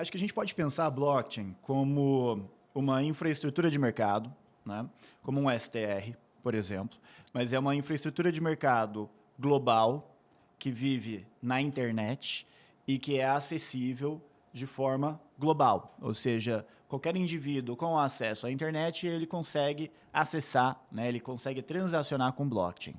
Acho que a gente pode pensar a blockchain como uma infraestrutura de mercado, né? Como um STR, por exemplo, mas é uma infraestrutura de mercado global que vive na internet e que é acessível de forma global, ou seja, qualquer indivíduo com acesso à internet ele consegue acessar, né? Ele consegue transacionar com blockchain.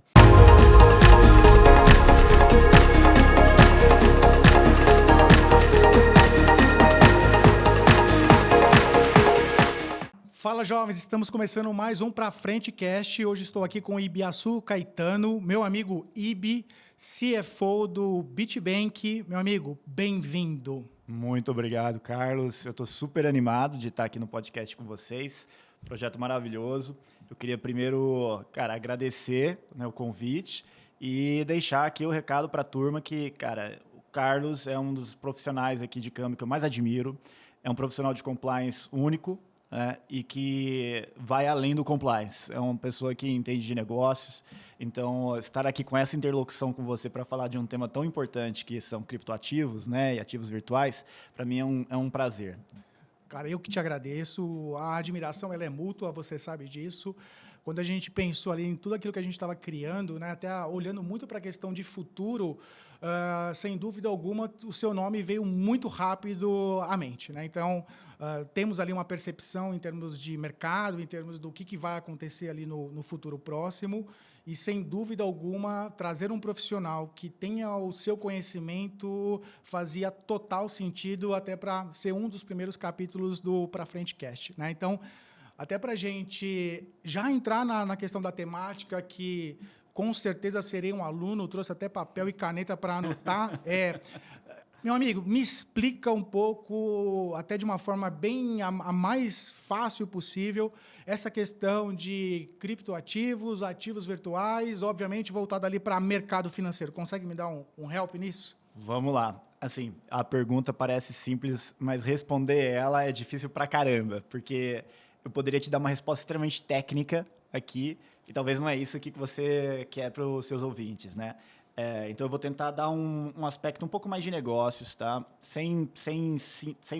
Fala, jovens, estamos começando mais um Pra Frente Cast. Hoje estou aqui com o Ibiaçu Caetano, meu amigo Ibi, CFO do Bitbank. Meu amigo, bem-vindo. Muito obrigado, Carlos. Eu estou super animado de estar aqui no podcast com vocês. Projeto maravilhoso. Eu queria primeiro, cara, agradecer, né, o convite e deixar aqui o recado para a turma que, cara, o Carlos é um dos profissionais aqui de câmbio que eu mais admiro. É um profissional de compliance único, e que vai além do compliance. É uma pessoa que entende de negócios. Então, estar aqui com essa interlocução com você para falar de um tema tão importante que são criptoativos, né, e ativos virtuais, para mim é um prazer. Cara, eu que te agradeço. A admiração ela é mútua, você sabe disso. Quando a gente pensou ali em tudo aquilo que a gente estava criando, né, até olhando muito para a questão de futuro, sem dúvida alguma, o seu nome veio muito rápido à mente, né? Então, temos ali uma percepção em termos de mercado, em termos do que vai acontecer ali no futuro próximo, e, sem dúvida alguma, trazer um profissional que tenha o seu conhecimento fazia total sentido até para ser um dos primeiros capítulos do Pra Frente Cast, né? Então, até para a gente já entrar na questão da temática, que com certeza serei um aluno, trouxe até papel e caneta para anotar. Meu amigo, me explica um pouco, até de uma forma bem a mais fácil possível, essa questão de criptoativos, ativos virtuais, obviamente voltado ali para mercado financeiro. Consegue me dar um help nisso? Vamos lá. Assim, a pergunta parece simples, mas responder ela é difícil pra caramba, porque eu poderia te dar uma resposta extremamente técnica aqui, e talvez não é isso aqui que você quer para os seus ouvintes, né? Então eu vou tentar dar um aspecto um pouco mais de negócios, tá? Sem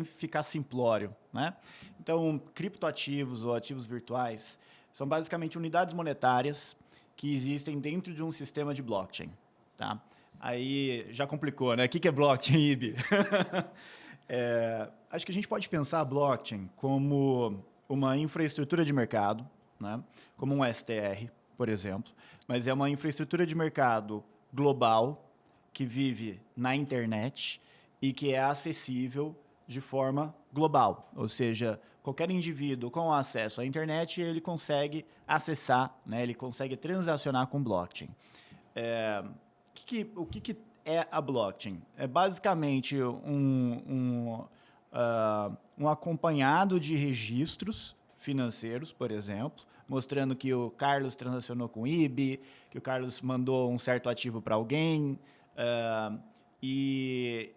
ficar simplório, né? Então, criptoativos ou ativos virtuais são basicamente unidades monetárias que existem dentro de um sistema de blockchain, tá? Aí já complicou, né? O que é blockchain, Ibi? Acho que a gente pode pensar a blockchain como uma infraestrutura de mercado, né? Como um STR, por exemplo, mas é uma infraestrutura de mercado global que vive na internet e que é acessível de forma global, ou seja, qualquer indivíduo com acesso à internet ele consegue acessar, né? Ele consegue transacionar com blockchain. O que é a blockchain? É basicamente um acompanhado de registros financeiros, por exemplo, mostrando que o Carlos transacionou com o IB, que o Carlos mandou um certo ativo para alguém, e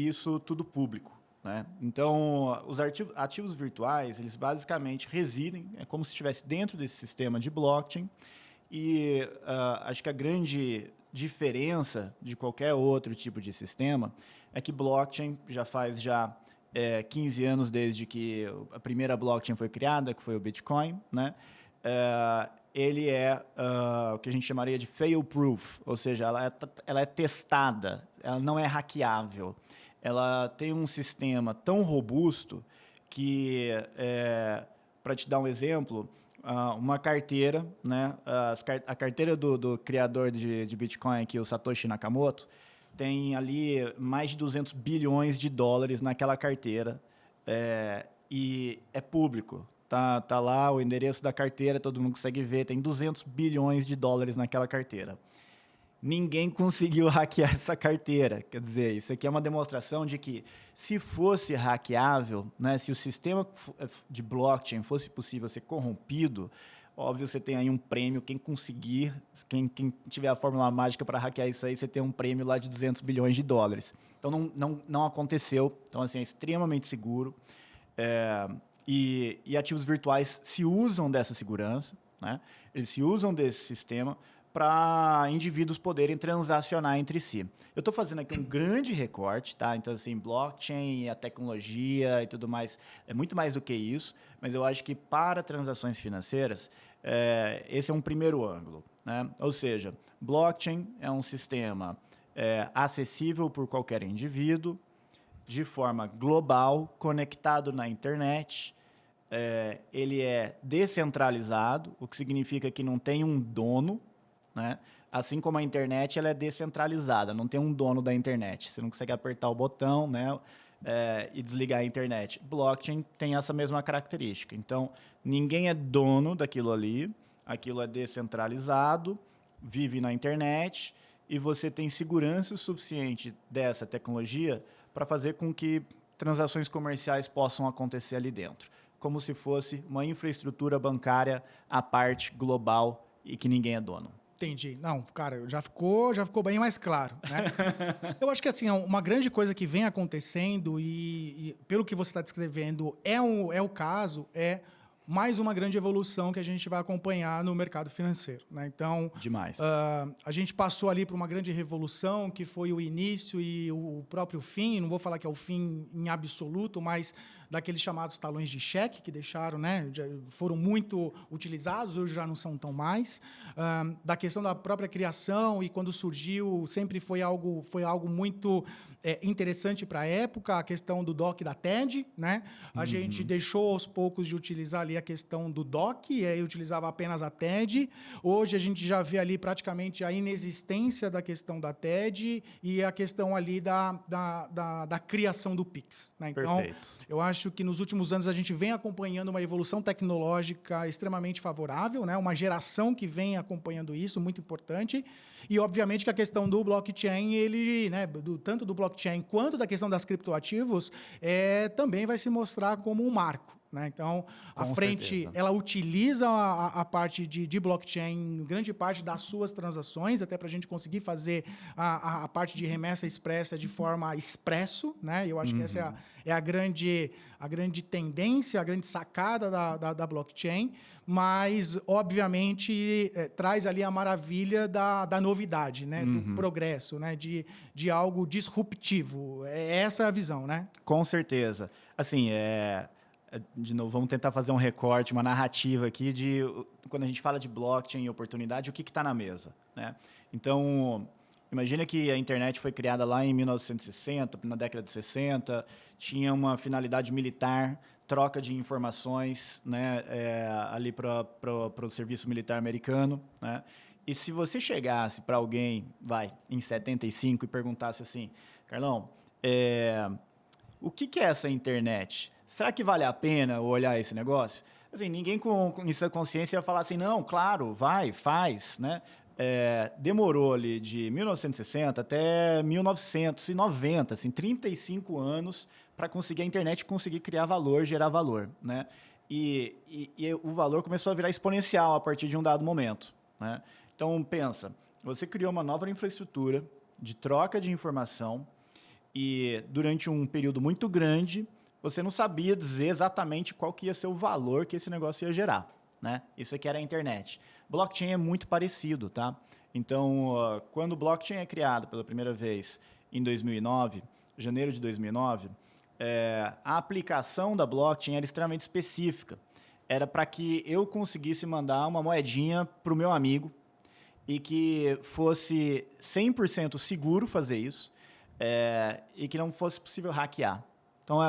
isso tudo público, né? Então, os ativos virtuais, eles basicamente residem, é como se estivesse dentro desse sistema de blockchain, e acho que a grande diferença de qualquer outro tipo de sistema é que blockchain já faz 15 anos desde que a primeira blockchain foi criada, que foi o Bitcoin, né? Ele é o que a gente chamaria de fail-proof, ou seja, ela é testada, ela não é hackeável. Ela tem um sistema tão robusto que, para te dar um exemplo, uma carteira, né? A carteira do criador de Bitcoin, aqui, o Satoshi Nakamoto, tem ali mais de 200 bilhões de dólares naquela carteira, e é público. Tá lá o endereço da carteira, todo mundo consegue ver, tem 200 bilhões de dólares naquela carteira. Ninguém conseguiu hackear essa carteira. Quer dizer, isso aqui é uma demonstração de que, se fosse hackeável, né, se o sistema de blockchain fosse possível ser corrompido, óbvio, você tem aí um prêmio. Quem conseguir, quem tiver a fórmula mágica para hackear isso aí, você tem um prêmio lá de 200 bilhões de dólares. Então, não aconteceu. Então, assim, é extremamente seguro. E ativos virtuais se usam dessa segurança, né? Eles se usam desse sistema para indivíduos poderem transacionar entre si. Eu estou fazendo aqui um grande recorte, tá? Então, assim, blockchain, a tecnologia e tudo mais, é muito mais do que isso, mas eu acho que para transações financeiras, esse é um primeiro ângulo, né? Ou seja, blockchain é um sistema acessível por qualquer indivíduo, de forma global, conectado na internet. Ele é descentralizado, o que significa que não tem um dono, né? Assim como a internet, ela é descentralizada, não tem um dono da internet. Você não consegue apertar o botão, né, e desligar a internet. Blockchain tem essa mesma característica. Então, ninguém é dono daquilo ali, aquilo é descentralizado, vive na internet, e você tem segurança suficiente dessa tecnologia para fazer com que transações comerciais possam acontecer ali dentro, como se fosse uma infraestrutura bancária à parte, global, e que ninguém é dono. Entendi. Não, cara, já ficou bem mais claro, né? Eu acho que assim, uma grande coisa que vem acontecendo e pelo que você está descrevendo é o caso, mais uma grande evolução que a gente vai acompanhar no mercado financeiro, né? Então, demais. A gente passou ali por uma grande revolução que foi o início e o próprio fim. Não vou falar que é o fim em absoluto, mas daqueles chamados talões de cheque que deixaram, né, foram muito utilizados, hoje já não são tão mais. Da questão da própria criação, e quando surgiu, sempre foi algo muito interessante para a época, a questão do DOC da TED, né? A gente deixou aos poucos de utilizar ali a questão do DOC, e aí utilizava apenas a TED. Hoje a gente já vê ali praticamente a inexistência da questão da TED e a questão ali da criação do Pix, né? Então, Perfeito. eu acho que nos últimos anos a gente vem acompanhando uma evolução tecnológica extremamente favorável, né? Uma geração que vem acompanhando isso, muito importante. E, obviamente, que a questão do blockchain, né, tanto do blockchain quanto da questão das criptoativos, também vai se mostrar como um marco, né? Então, a frente, certeza, ela utiliza a parte de blockchain, grande parte das suas transações, até para a gente conseguir fazer a parte de remessa expressa de forma expresso, né? Eu acho que essa é a grande tendência, a grande sacada da blockchain, mas, obviamente, traz ali a maravilha da novidade, né? Do progresso, né? De algo disruptivo. Essa é a visão, né? Com certeza. Assim, de novo, vamos tentar fazer um recorte, uma narrativa aqui de quando a gente fala de blockchain e oportunidade, o que está na mesa, né? Então, imagina que a internet foi criada lá em 1960, na década de 60, tinha uma finalidade militar, troca de informações, né, ali para o serviço militar americano, né? E se você chegasse para alguém, em 75, e perguntasse assim, Carlão, o que é essa internet? Será que vale a pena olhar esse negócio? Assim, ninguém com essa consciência ia falar assim, não, claro, faz, né? Demorou ali de 1960 até 1990, assim, 35 anos para conseguir a internet conseguir criar valor, gerar valor, né? E o valor começou a virar exponencial a partir de um dado momento, né? Então, pensa, você criou uma nova infraestrutura de troca de informação e durante um período muito grande, você não sabia dizer exatamente qual que ia ser o valor que esse negócio ia gerar, né? Isso aqui era a internet. Blockchain é muito parecido, tá? Então, quando o blockchain é criado pela primeira vez em 2009, janeiro de 2009, a aplicação da blockchain era extremamente específica. Era para que eu conseguisse mandar uma moedinha para o meu amigo e que fosse 100% seguro fazer isso e que não fosse possível hackear. Então,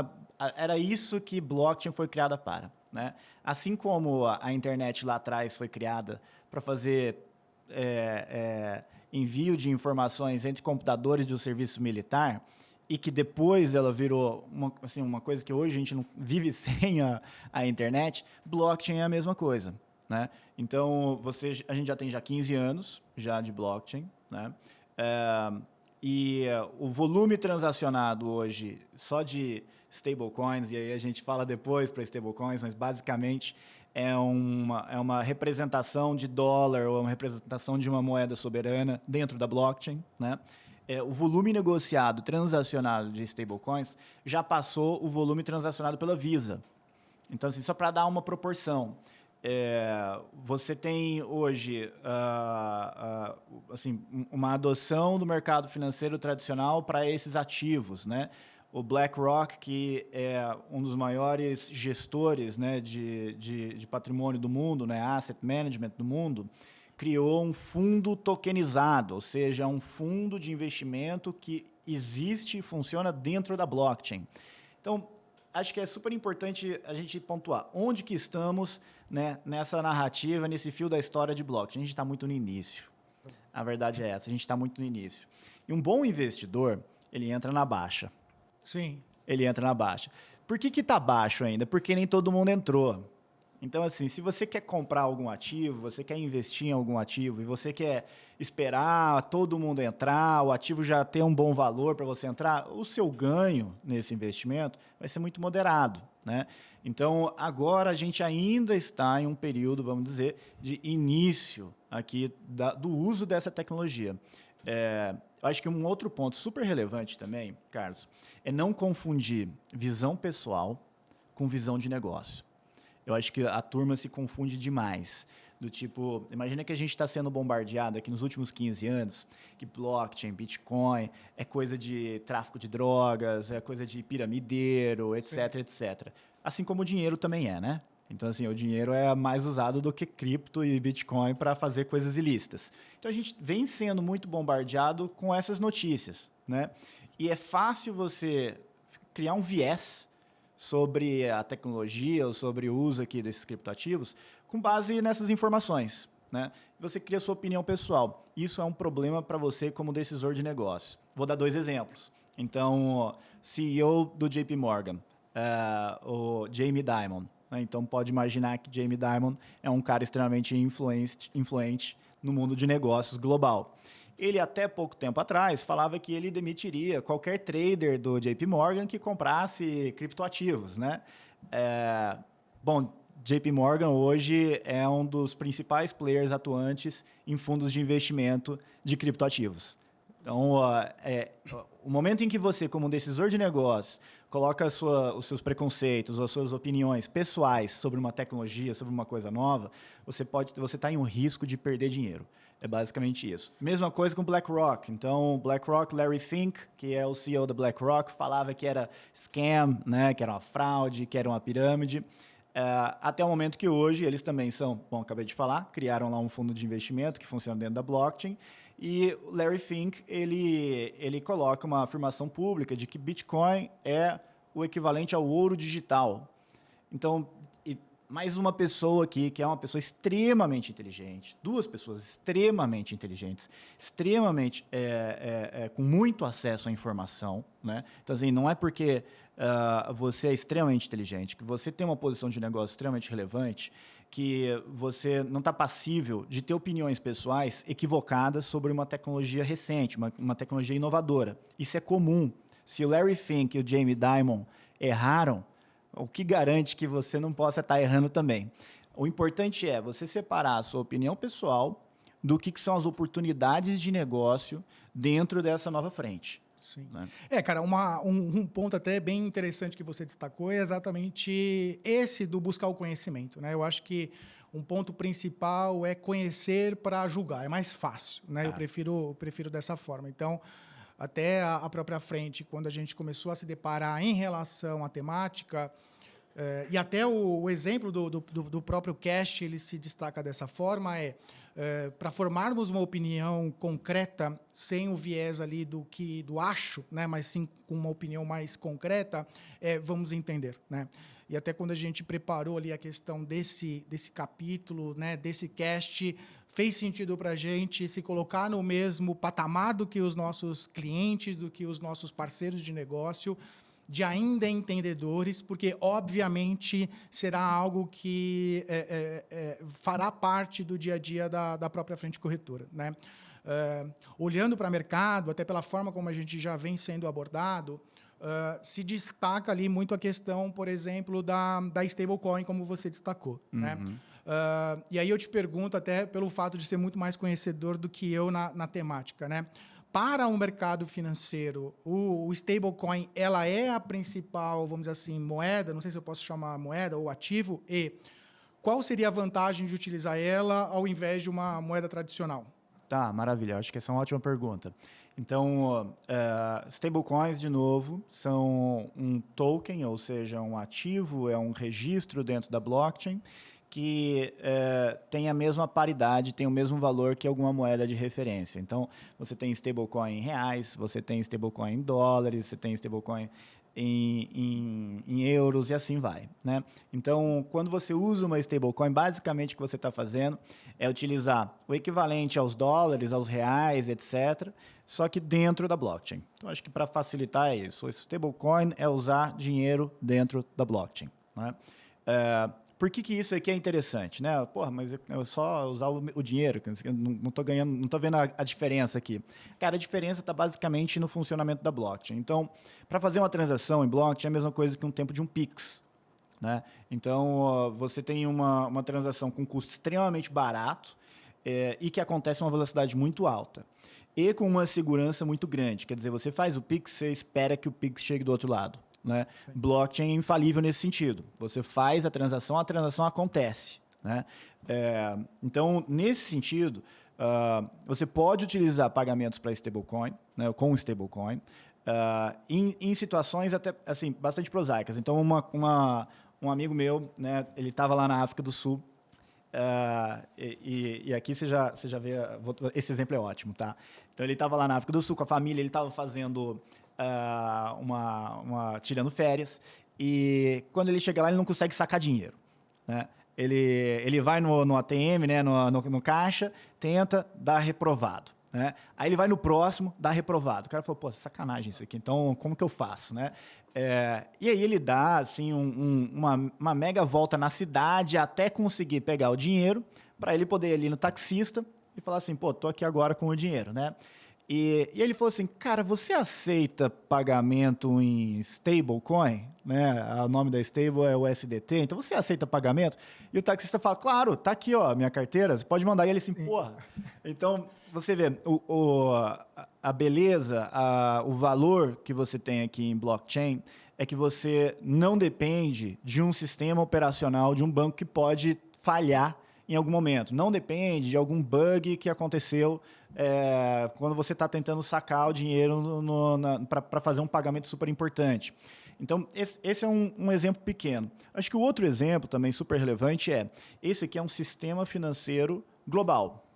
era isso que blockchain foi criada para, né? Assim como a internet lá atrás foi criada para fazer envio de informações entre computadores do serviço militar e que depois ela virou uma coisa que hoje a gente não vive sem a internet, blockchain é a mesma coisa, né? Então, a gente já tem 15 anos já de blockchain, né? O volume transacionado hoje, só de stablecoins, e aí a gente fala depois para stablecoins, mas basicamente é uma representação de dólar ou uma representação de uma moeda soberana dentro da blockchain, né? O volume negociado, transacionado de stablecoins já passou o volume transacionado pela Visa. Então, assim, só para dar uma proporção, você tem hoje assim, uma adoção do mercado financeiro tradicional para esses ativos, né? O BlackRock, que é um dos maiores gestores, né, de patrimônio do mundo, né, asset management do mundo, criou um fundo tokenizado, ou seja, um fundo de investimento que existe e funciona dentro da blockchain. Então, acho que é super importante a gente pontuar onde que estamos, né, nessa narrativa, nesse fio da história de blockchain. A gente está muito no início. A verdade é essa, a gente está muito no início. E um bom investidor, ele entra na baixa. Sim. Ele entra na baixa. Por que está baixo ainda? Porque nem todo mundo entrou. Então, assim, se você quer comprar algum ativo, você quer investir em algum ativo e você quer esperar todo mundo entrar, o ativo já ter um bom valor para você entrar, o seu ganho nesse investimento vai ser muito moderado, né? Então, agora a gente ainda está em um período, vamos dizer, de início aqui do uso dessa tecnologia. Eu acho que um outro ponto super relevante também, Carlos, é não confundir visão pessoal com visão de negócio. Eu acho que a turma se confunde demais. Do tipo, imagina que a gente está sendo bombardeado aqui nos últimos 15 anos, que blockchain, Bitcoin, é coisa de tráfico de drogas, é coisa de piramideiro, etc, etc. Assim como o dinheiro também é, né? Então, assim, o dinheiro é mais usado do que cripto e Bitcoin para fazer coisas ilícitas. Então, a gente vem sendo muito bombardeado com essas notícias, né? E é fácil você criar um viés sobre a tecnologia ou sobre o uso aqui desses criptoativos com base nessas informações, né? Você cria sua opinião pessoal. Isso é um problema para você como decisor de negócio. Vou dar 2 exemplos. Então, CEO do JP Morgan, o Jamie Dimon. Né? Então, pode imaginar que Jamie Dimon é um cara extremamente influente no mundo de negócios global. Ele, até pouco tempo atrás, falava que ele demitiria qualquer trader do JP Morgan que comprasse criptoativos, né? Bom, JP Morgan hoje é um dos principais players atuantes em fundos de investimento de criptoativos. Então, o momento em que você, como um decisor de negócio, coloca os seus preconceitos, as suas opiniões pessoais sobre uma tecnologia, sobre uma coisa nova, você está em um risco de perder dinheiro. É basicamente isso. Mesma coisa com BlackRock. Então, BlackRock, Larry Fink, que é o CEO da BlackRock, falava que era scam, né, que era uma fraude, que era uma pirâmide. Até o momento que hoje eles também são, bom, acabei de falar, criaram lá um fundo de investimento que funciona dentro da blockchain. E o Larry Fink, ele coloca uma afirmação pública de que Bitcoin é o equivalente ao ouro digital. Então, mais uma pessoa aqui, que é uma pessoa extremamente inteligente, 2 pessoas extremamente inteligentes, extremamente com muito acesso à informação, né? Então, assim, não é porque você é extremamente inteligente, que você tem uma posição de negócio extremamente relevante, que você não está passível de ter opiniões pessoais equivocadas sobre uma tecnologia recente, uma tecnologia inovadora. Isso é comum. Se o Larry Fink e o Jamie Dimon erraram, o que garante que você não possa estar errando também? O importante é você separar a sua opinião pessoal do que são as oportunidades de negócio dentro dessa nova frente. Sim. Né? Cara, um ponto até bem interessante que você destacou é exatamente esse do buscar o conhecimento, né? Eu acho que um ponto principal é conhecer para julgar, é mais fácil, né? Eu prefiro dessa forma. Então, até a própria frente, quando a gente começou a se deparar em relação à temática, e até o exemplo do próprio cast, ele se destaca dessa forma, para formarmos uma opinião concreta, sem o viés ali do acho, né, mas sim com uma opinião mais concreta, vamos entender, né? E até quando a gente preparou ali a questão desse capítulo, né, desse cast, fez sentido para a gente se colocar no mesmo patamar do que os nossos clientes, do que os nossos parceiros de negócio, de ainda entendedores, porque, obviamente, será algo que fará parte do dia a dia da própria frente corretora, né? Olhando para o mercado, até pela forma como a gente já vem sendo abordado, se destaca ali muito a questão, por exemplo, da stablecoin, como você destacou, né? E aí eu te pergunto, até pelo fato de ser muito mais conhecedor do que eu na temática, né? Para o mercado financeiro, o stablecoin, ela é a principal, vamos dizer assim, moeda, não sei se eu posso chamar moeda ou ativo, e qual seria a vantagem de utilizar ela ao invés de uma moeda tradicional? Tá, maravilha. Acho que essa é uma ótima pergunta. Então, stablecoins, de novo, são um token, ou seja, um ativo, é um registro dentro da blockchain que tem a mesma paridade, tem o mesmo valor que alguma moeda de referência. Então, você tem stablecoin em reais, você tem stablecoin em dólares, você tem stablecoin em euros e assim vai, né? Então, quando você usa uma stablecoin, basicamente o que você está fazendo é utilizar o equivalente aos dólares, aos reais, etc., só que dentro da blockchain. Então, acho que para facilitar é isso. O stablecoin é usar dinheiro dentro da blockchain, né? Por que isso aqui é interessante, né? Porra, mas é só usar o dinheiro, eu não estou ganhando, não estou vendo a diferença aqui. Cara, a diferença está basicamente no funcionamento da blockchain. Então, para fazer uma transação em blockchain é a mesma coisa que um tempo de um Pix, né? Então, você tem uma transação com custo extremamente barato e que acontece a uma velocidade muito alta. E com uma segurança muito grande. Quer dizer, você faz o Pix, você espera que o Pix chegue do outro lado, né? Blockchain é infalível nesse sentido. Você faz a transação acontece, né? Então, nesse sentido, você pode utilizar pagamentos para stablecoin, né, com stablecoin, em situações até assim, bastante prosaicas. Então, um amigo meu, né, ele estava lá na África do Sul, e aqui você já vê, esse exemplo é ótimo, tá? Então, ele estava lá na África do Sul com a família, ele estava fazendo tirando férias, e quando ele chega lá, ele não consegue sacar dinheiro, né? Ele vai no ATM, né, no caixa, tenta, dá reprovado, né? Aí ele vai no próximo, dá reprovado. O cara falou, pô, sacanagem isso aqui, então como que eu faço, né? E aí ele dá assim, uma mega volta na cidade até conseguir pegar o dinheiro, para ele poder ir ali no taxista e falar assim, pô, tô aqui agora com o dinheiro, né? E ele falou assim, cara, você aceita pagamento em stablecoin? Né? O nome da stable é o USDT, então você aceita pagamento? E o taxista fala, claro, tá aqui, ó, minha carteira, você pode mandar. E ele assim, porra. Então, você vê, a beleza, o valor que você tem aqui em blockchain é que você não depende de um sistema operacional de um banco que pode falhar em algum momento. Não depende de algum bug que aconteceu quando você está tentando sacar o dinheiro para fazer um pagamento super importante. Então, esse é um exemplo pequeno. Acho que o outro exemplo também super relevante esse aqui é um sistema financeiro global,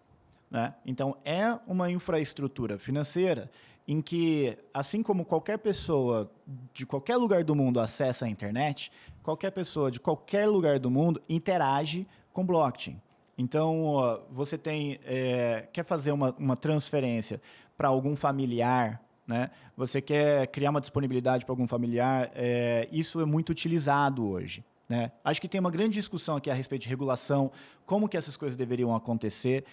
né? Então, é uma infraestrutura financeira em que, assim como qualquer pessoa de qualquer lugar do mundo acessa a internet, qualquer pessoa de qualquer lugar do mundo interage com blockchain. Então, você quer fazer uma transferência para algum familiar, né? Você quer criar uma disponibilidade para algum familiar, isso é muito utilizado hoje, né? Acho que tem uma grande discussão aqui a respeito de regulação, como que essas coisas deveriam acontecer.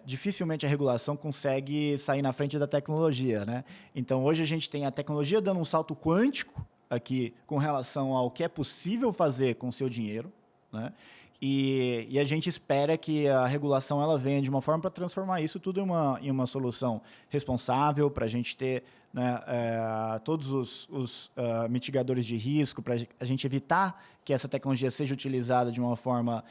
Dificilmente a regulação consegue sair na frente da tecnologia, né? Então, hoje a gente tem a tecnologia dando um salto quântico aqui com relação ao que é possível fazer com o seu dinheiro, né? E a gente espera que a regulação ela venha de uma forma para transformar isso tudo em uma solução responsável, para a gente ter, né, todos os mitigadores de risco, para a gente evitar que essa tecnologia seja utilizada de uma forma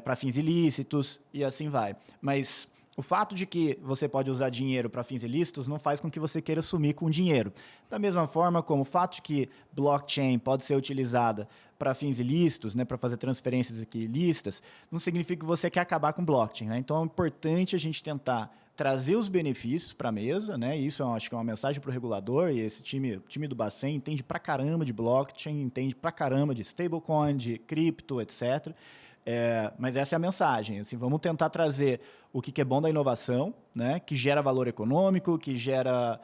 para fins ilícitos e assim vai. Mas o fato de que você pode usar dinheiro para fins ilícitos não faz com que você queira sumir com o dinheiro. Da mesma forma como o fato de que blockchain pode ser utilizada para fins ilícitos, né, para fazer transferências aqui ilícitas, não significa que você quer acabar com blockchain, né? Então é importante a gente tentar trazer os benefícios para a mesa, né? Isso eu acho que é uma mensagem para o regulador, e esse time do Bacen entende pra caramba de blockchain, entende pra caramba de stablecoin, de cripto, etc. Mas essa é a mensagem. Assim, vamos tentar trazer o que é bom da inovação, né? Que gera valor econômico, que gera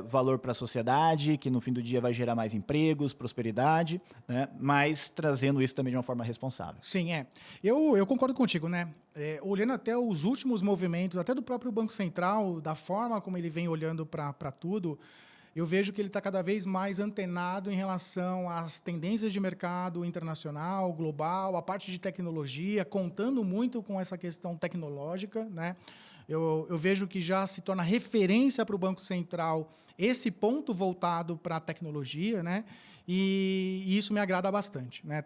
valor para a sociedade, que no fim do dia vai gerar mais empregos, prosperidade, né? Mas trazendo isso também de uma forma responsável. Sim, eu concordo contigo, né? Olhando até os últimos movimentos, até do próprio Banco Central, da forma como ele vem olhando para tudo, eu vejo que ele está cada vez mais antenado em relação às tendências de mercado internacional, global, a parte de tecnologia, contando muito com essa questão tecnológica, né? Eu vejo que já se torna referência para o Banco Central esse ponto voltado para a tecnologia, né? e isso me agrada bastante, né?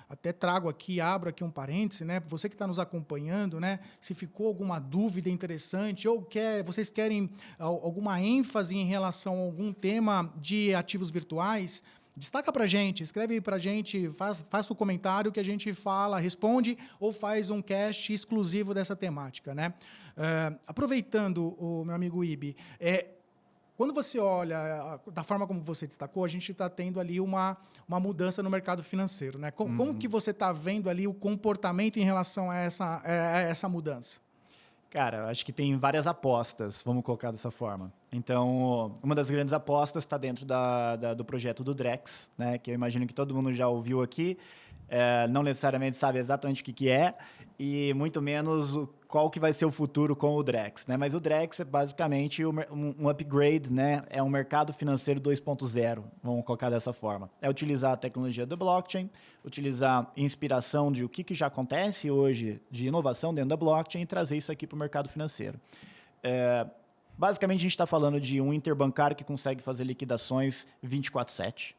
Até trago aqui, abro aqui um parêntese, né? Você que está nos acompanhando, né? Se ficou alguma dúvida interessante ou vocês querem alguma ênfase em relação a algum tema de ativos virtuais, destaca para a gente, escreve para a gente, faça o comentário que a gente fala, responde ou faz um cast exclusivo dessa temática, né? Aproveitando, o meu amigo Ibi, quando você olha da forma como você destacou, a gente está tendo ali uma mudança no mercado financeiro, né? Como que você está vendo ali o comportamento em relação a essa mudança? Cara, acho que tem várias apostas, vamos colocar dessa forma. Então, uma das grandes apostas está dentro do projeto do Drex, né, que eu imagino que todo mundo já ouviu aqui, não necessariamente sabe exatamente o que é, e muito menos qual que vai ser o futuro com o Drex, né? Mas o Drex é basicamente um upgrade, né? É um mercado financeiro 2.0, vamos colocar dessa forma. É utilizar a tecnologia do blockchain, utilizar inspiração de o que já acontece hoje de inovação dentro da blockchain e trazer isso aqui para o mercado financeiro. Basicamente, a gente está falando de um interbancário que consegue fazer liquidações 24/7,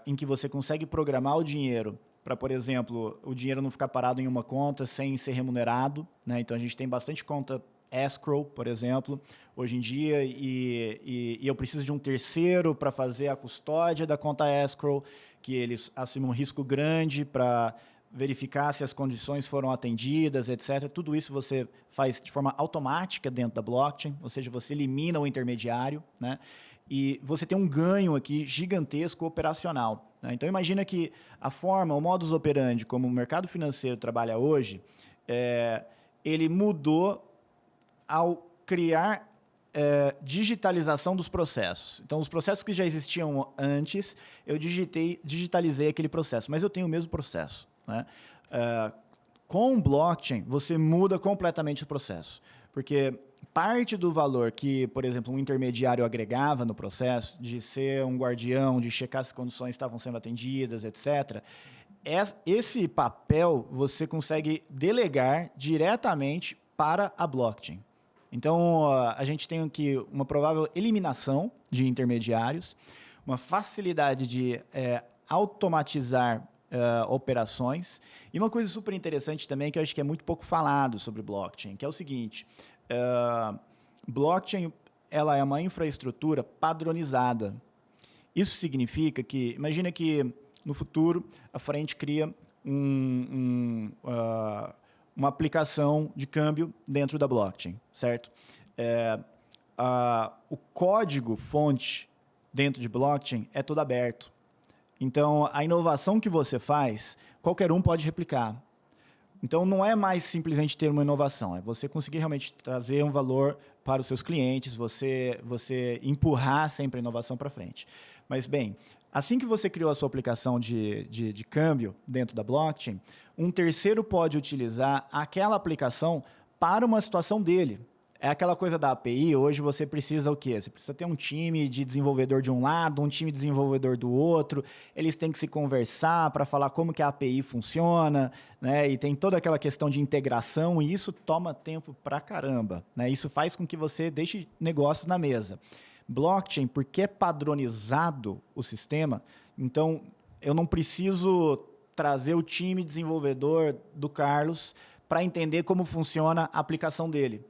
em que você consegue programar o dinheiro para, por exemplo, o dinheiro não ficar parado em uma conta sem ser remunerado, né? Então, a gente tem bastante conta escrow, por exemplo, hoje em dia, e eu preciso de um terceiro para fazer a custódia da conta escrow, que eles assumem um risco grande para verificar se as condições foram atendidas, etc. Tudo isso você faz de forma automática dentro da blockchain, ou seja, você elimina o intermediário, né? E você tem um ganho aqui gigantesco operacional, né? Então, imagina que o modus operandi, como o mercado financeiro trabalha hoje, ele mudou ao criar digitalização dos processos. Então, os processos que já existiam antes, eu digitalizei aquele processo, mas eu tenho o mesmo processo, né? Com o blockchain, você muda completamente o processo, porque parte do valor que, por exemplo, um intermediário agregava no processo, de ser um guardião, de checar se as condições estavam sendo atendidas, etc., esse papel você consegue delegar diretamente para a blockchain. Então, a gente tem aqui uma provável eliminação de intermediários, uma facilidade de automatizar operações. E uma coisa super interessante também, que eu acho que é muito pouco falado sobre blockchain, que é o seguinte: blockchain ela é uma infraestrutura padronizada. Isso significa que, imagina que no futuro a frente cria uma aplicação de câmbio dentro da blockchain, certo? O código-fonte dentro de blockchain é todo aberto. Então, a inovação que você faz, qualquer um pode replicar. Então, não é mais simplesmente ter uma inovação, é você conseguir realmente trazer um valor para os seus clientes, você empurrar sempre a inovação para frente. Mas, bem, assim que você criou a sua aplicação de câmbio dentro da blockchain, um terceiro pode utilizar aquela aplicação para uma situação dele. É aquela coisa da API, hoje você precisa o quê? Você precisa ter um time de desenvolvedor de um lado, um time de desenvolvedor do outro, eles têm que se conversar para falar como que a API funciona, né? E tem toda aquela questão de integração, e isso toma tempo pra caramba, né? Isso faz com que você deixe negócios na mesa. Blockchain, porque é padronizado o sistema, então eu não preciso trazer o time desenvolvedor do Carlos para entender como funciona a aplicação dele.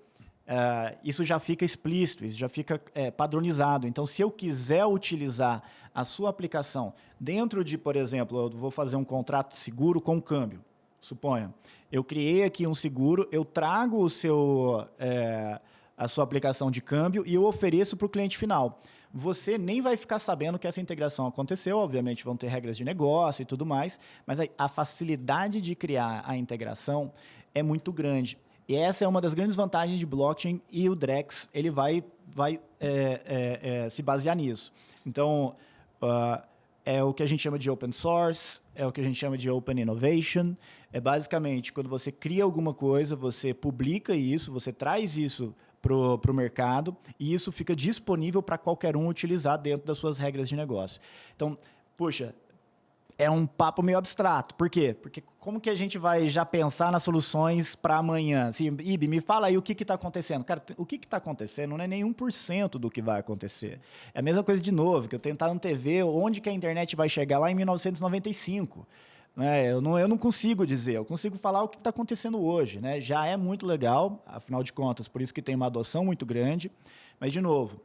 Isso já fica explícito, isso já fica padronizado. Então, se eu quiser utilizar a sua aplicação dentro de, por exemplo, eu vou fazer um contrato seguro com câmbio, suponha. Eu criei aqui um seguro, eu trago a sua aplicação de câmbio e eu ofereço para o cliente final. Você nem vai ficar sabendo que essa integração aconteceu, obviamente vão ter regras de negócio e tudo mais, mas a facilidade de criar a integração é muito grande. E essa é uma das grandes vantagens de blockchain, e o Drex ele vai se basear nisso. Então, é o que a gente chama de open source, é o que a gente chama de open innovation. É basicamente, quando você cria alguma coisa, você publica isso, você traz isso para o mercado, e isso fica disponível para qualquer um utilizar dentro das suas regras de negócio. Então, poxa, é um papo meio abstrato. Por quê? Porque como que a gente vai já pensar nas soluções para amanhã? Assim, Ibe, me fala aí o que está acontecendo. Cara, o que está acontecendo não é nem 1% do que vai acontecer. É a mesma coisa de novo, que eu tentar antever onde que a internet vai chegar lá em 1995. Né? Eu não consigo dizer, eu consigo falar o que está acontecendo hoje. Né? Já é muito legal, afinal de contas, por isso que tem uma adoção muito grande. Mas, de novo,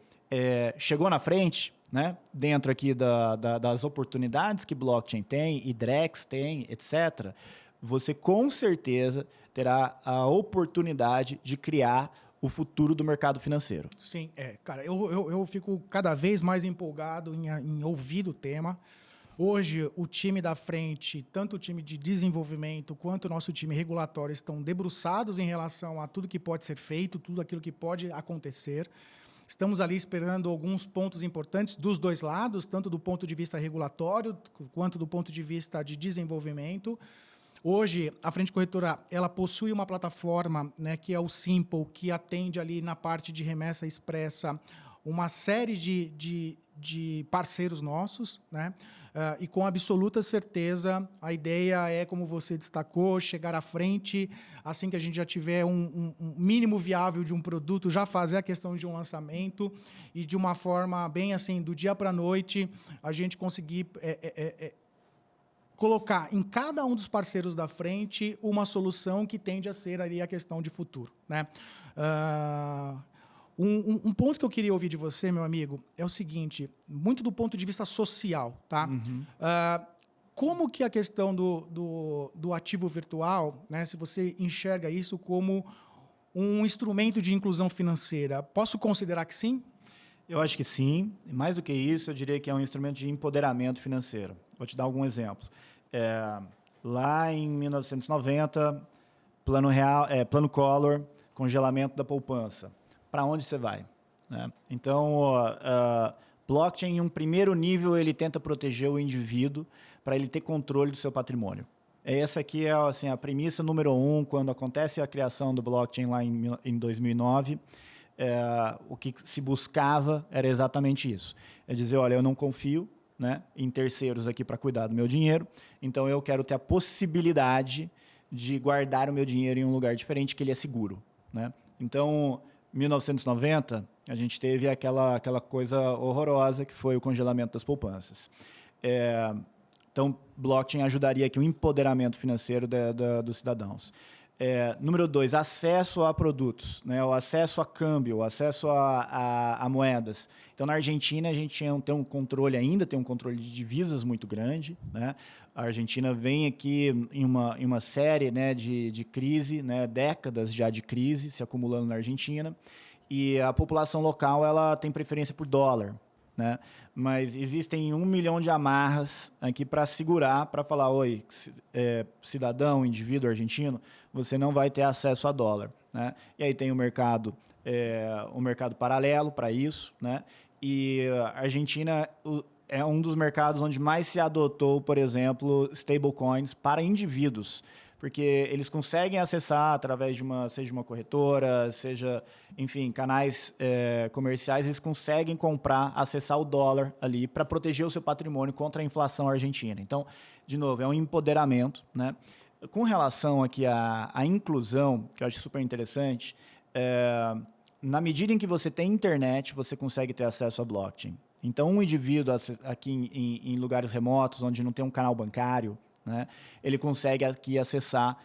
chegou na frente, né? Dentro aqui das oportunidades que blockchain tem, e Drex tem, etc., você com certeza terá a oportunidade de criar o futuro do mercado financeiro. Sim, cara, eu fico cada vez mais empolgado em ouvir o tema. Hoje, o time da frente, tanto o time de desenvolvimento quanto o nosso time regulatório, estão debruçados em relação a tudo que pode ser feito, tudo aquilo que pode acontecer. Estamos ali esperando alguns pontos importantes dos dois lados, tanto do ponto de vista regulatório quanto do ponto de vista de desenvolvimento. Hoje, a Frente Corretora ela possui uma plataforma, né, que é o Simple, que atende ali na parte de remessa expressa uma série de parceiros nossos, né? E com absoluta certeza, a ideia é, como você destacou, chegar à frente, assim que a gente já tiver um mínimo viável de um produto, já fazer a questão de um lançamento e, de uma forma bem assim, do dia para a noite, a gente conseguir colocar em cada um dos parceiros da frente uma solução que tende a ser ali a questão de futuro, né? Um ponto que eu queria ouvir de você, meu amigo, é o seguinte, muito do ponto de vista social, tá? Como que a questão do ativo virtual, né, se você enxerga isso como um instrumento de inclusão financeira, posso considerar que sim? Eu acho que sim. Mais do que isso, eu diria que é um instrumento de empoderamento financeiro. Vou te dar algum exemplo. Lá em 1990, plano Collor, congelamento da poupança. Para onde você vai? Né? Então, blockchain, em um primeiro nível, ele tenta proteger o indivíduo para ele ter controle do seu patrimônio. Essa aqui é assim, a premissa número 1, quando acontece a criação do blockchain lá em 2009. O que se buscava era exatamente isso. É dizer, olha, eu não confio, né, em terceiros aqui para cuidar do meu dinheiro, então eu quero ter a possibilidade de guardar o meu dinheiro em um lugar diferente, que ele é seguro. Né? Então, 1990, a gente teve aquela coisa horrorosa que foi o congelamento das poupanças. Então, blockchain ajudaria aqui o empoderamento financeiro dos cidadãos. Número 2, acesso a produtos, né? O acesso a câmbio, o acesso a moedas. Então, na Argentina, a gente tem um controle de divisas muito grande. Né? A Argentina vem aqui em uma série, né, de crise, né, décadas já de crise se acumulando na Argentina, e a população local ela tem preferência por dólar. Né? Mas existem 1 milhão de amarras aqui para segurar, para falar, oi, cidadão, indivíduo argentino, você não vai ter acesso a dólar. Né? E aí tem o mercado paralelo para isso, né? E a Argentina é um dos mercados onde mais se adotou, por exemplo, stablecoins para indivíduos, porque eles conseguem acessar através seja uma corretora, seja, enfim, canais comerciais, eles conseguem acessar o dólar ali para proteger o seu patrimônio contra a inflação argentina. Então, de novo, é um empoderamento. Né? Com relação aqui à inclusão, que eu acho super interessante, na medida em que você tem internet, você consegue ter acesso a blockchain. Então, um indivíduo aqui em lugares remotos, onde não tem um canal bancário, né, ele consegue aqui acessar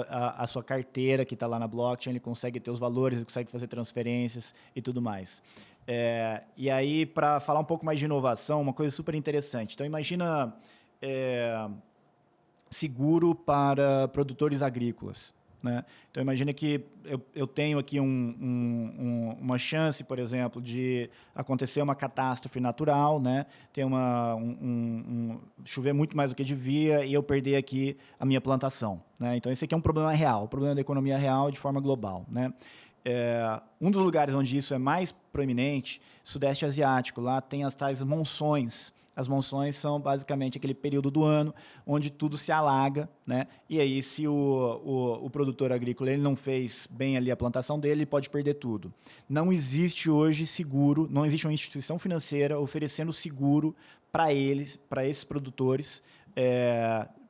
a sua carteira que está lá na blockchain, ele consegue ter os valores, ele consegue fazer transferências e tudo mais. E aí, para falar um pouco mais de inovação, uma coisa super interessante. Então, imagina seguro para produtores agrícolas. Né? Então, imagina que eu tenho aqui uma chance, por exemplo, de acontecer uma catástrofe natural, né? Tem chover muito mais do que devia e eu perder aqui a minha plantação. Né? Então, esse aqui é um problema real, um problema da economia real de forma global. Né? Um dos lugares onde isso é mais proeminente, Sudeste Asiático, lá tem as tais monções. As monções são basicamente aquele período do ano onde tudo se alaga, né? E aí, se o produtor agrícola ele não fez bem ali a plantação dele, ele pode perder tudo. Não existe hoje seguro, não existe uma instituição financeira oferecendo seguro para esses produtores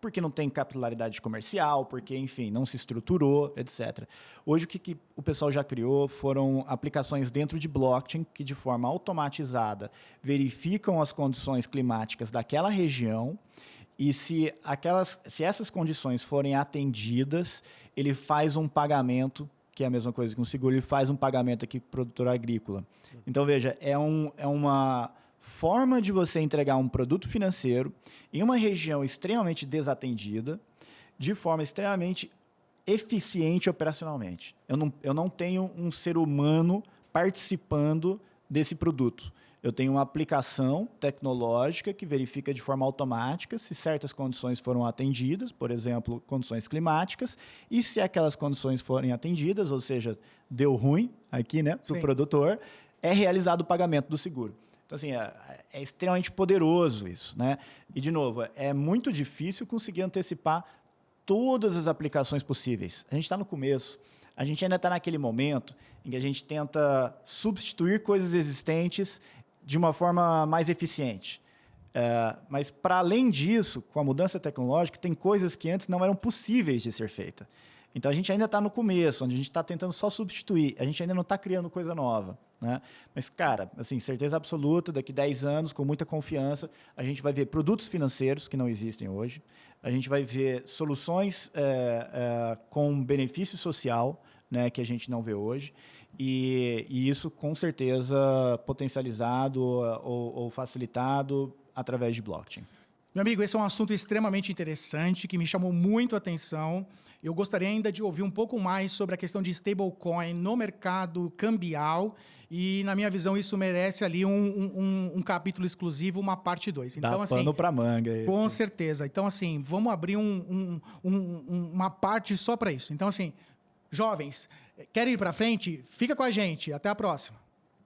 porque não tem capilaridade comercial, porque, enfim, não se estruturou, etc. Hoje, o que o pessoal já criou foram aplicações dentro de blockchain que, de forma automatizada, verificam as condições climáticas daquela região e, se essas condições forem atendidas, ele faz um pagamento, que é a mesma coisa que um seguro, ele faz um pagamento aqui para o produtor agrícola. Então, veja, é uma forma de você entregar um produto financeiro em uma região extremamente desatendida, de forma extremamente eficiente operacionalmente. Eu não tenho um ser humano participando desse produto. Eu tenho uma aplicação tecnológica que verifica de forma automática se certas condições foram atendidas, por exemplo, condições climáticas, e se aquelas condições forem atendidas, ou seja, deu ruim aqui, né, para o produtor, é realizado o pagamento do seguro. Então, assim, é extremamente poderoso isso, né? E, de novo, é muito difícil conseguir antecipar todas as aplicações possíveis. A gente está no começo, a gente ainda está naquele momento em que a gente tenta substituir coisas existentes de uma forma mais eficiente. Mas, para além disso, com a mudança tecnológica, tem coisas que antes não eram possíveis de ser feitas. Então, a gente ainda está no começo, onde a gente está tentando só substituir. A gente ainda não está criando coisa nova, né? Mas, cara, assim, certeza absoluta, daqui 10 anos, com muita confiança, a gente vai ver produtos financeiros que não existem hoje. A gente vai ver soluções com benefício social, né, que a gente não vê hoje. E isso, com certeza, potencializado ou facilitado através de blockchain. Meu amigo, esse é um assunto extremamente interessante, que me chamou muito a atenção. Eu gostaria ainda de ouvir um pouco mais sobre a questão de stablecoin no mercado cambial e, na minha visão, isso merece ali um capítulo exclusivo, uma parte 2. Então, dá pano para manga. Esse. Com certeza. Então, assim, vamos abrir uma parte só para isso. Então, assim, jovens, querem ir para frente? Fica com a gente. Até a próxima.